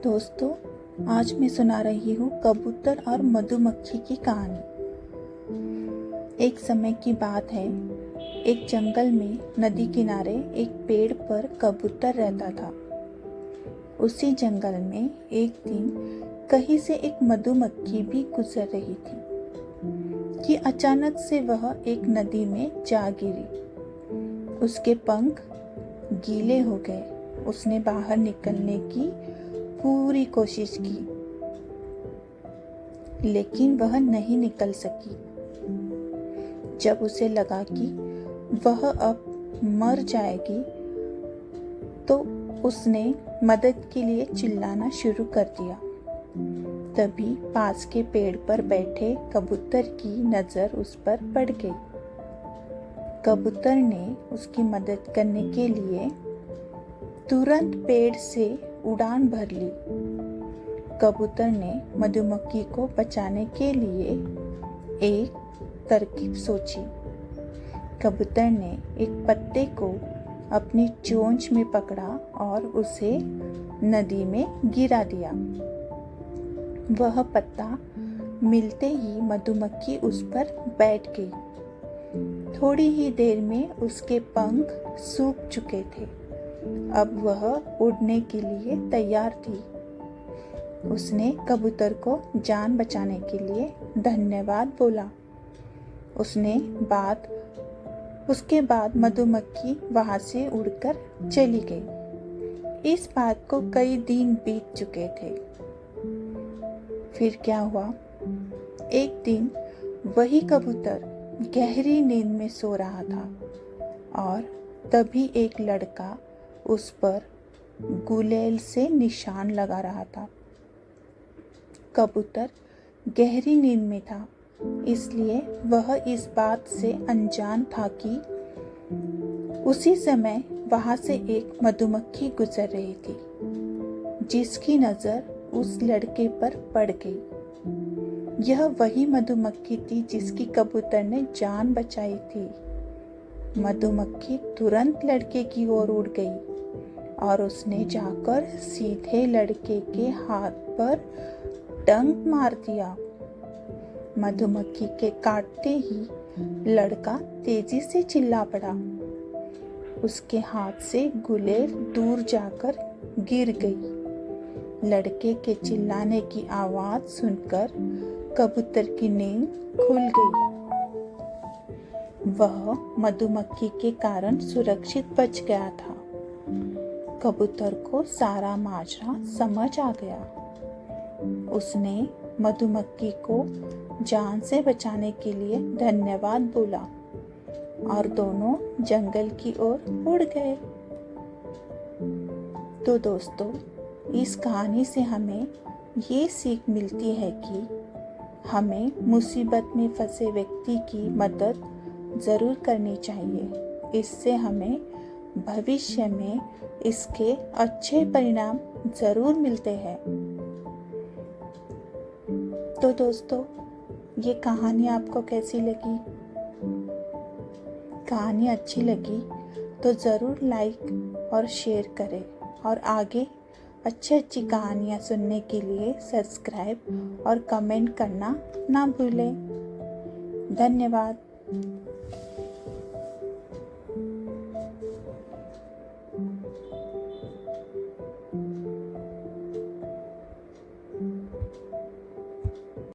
दोस्तों, आज मैं सुना रही हूँ कबूतर और मधुमक्खी की कहानी। एक समय की बात है, एक जंगल में नदी किनारे एक पेड़ पर कबूतर रहता था। उसी जंगल में एक दिन कहीं से एक मधुमक्खी भी गुजर रही थी कि अचानक से वह एक नदी में जा गिरी। उसके पंख गीले हो गए। उसने बाहर निकलने की पूरी कोशिश की, लेकिन वह नहीं निकल सकी। जब उसे लगा कि वह अब मर जाएगी, तो उसने मदद के लिए चिल्लाना शुरू कर दिया। तभी पास के पेड़ पर बैठे कबूतर की नजर उस पर पड़ गई। कबूतर ने उसकी मदद करने के लिए तुरंत पेड़ से उड़ान भर ली। कबूतर ने मधुमक्खी को बचाने के लिए एक तरकीब सोची। कबूतर ने एक पत्ते को अपनी चोंच में पकड़ा और उसे नदी में गिरा दिया। वह पत्ता मिलते ही मधुमक्खी उस पर बैठ गई। थोड़ी ही देर में उसके पंख सूख चुके थे। अब वह उड़ने के लिए तैयार थी। उसने कबूतर को जान बचाने के लिए धन्यवाद बोला। उसके बाद मधुमक्खी वहां से उड़कर चली गई। इस बात को कई दिन बीत चुके थे। फिर क्या हुआ? एक दिन वही कबूतर गहरी नींद में सो रहा था और तभी एक लड़का उस पर गुलेल से निशान लगा रहा था। कबूतर गहरी नींद में था, इसलिए वह इस बात से अनजान था कि उसी समय वहां से एक मधुमक्खी गुजर रही थी, जिसकी नजर उस लड़के पर पड़ गई। यह वही मधुमक्खी थी जिसकी कबूतर ने जान बचाई थी। मधुमक्खी तुरंत लड़के की ओर उड़ गई और उसने जाकर सीधे लड़के के हाथ पर डंक मार दिया। मधुमक्खी के काटते ही लड़का तेजी से चिल्ला पड़ा। उसके हाथ से गुलेल दूर जाकर गिर गई। लड़के के चिल्लाने की आवाज सुनकर कबूतर की नींद खुल गई। वह मधुमक्खी के कारण सुरक्षित बच गया था। कबूतर को सारा माजरा समझ आ गया। उसने मधुमक्खी को जान से बचाने के लिए धन्यवाद बोला और दोनों जंगल की ओर उड़ गए। तो दोस्तों, इस कहानी से हमें ये सीख मिलती है कि हमें मुसीबत में फंसे व्यक्ति की मदद ज़रूर करनी चाहिए। इससे हमें भविष्य में इसके अच्छे परिणाम ज़रूर मिलते हैं। तो दोस्तों, ये कहानी आपको कैसी लगी? कहानी अच्छी लगी तो ज़रूर लाइक और शेयर करें और आगे अच्छी कहानियाँ सुनने के लिए सब्सक्राइब और कमेंट करना ना भूलें। धन्यवाद।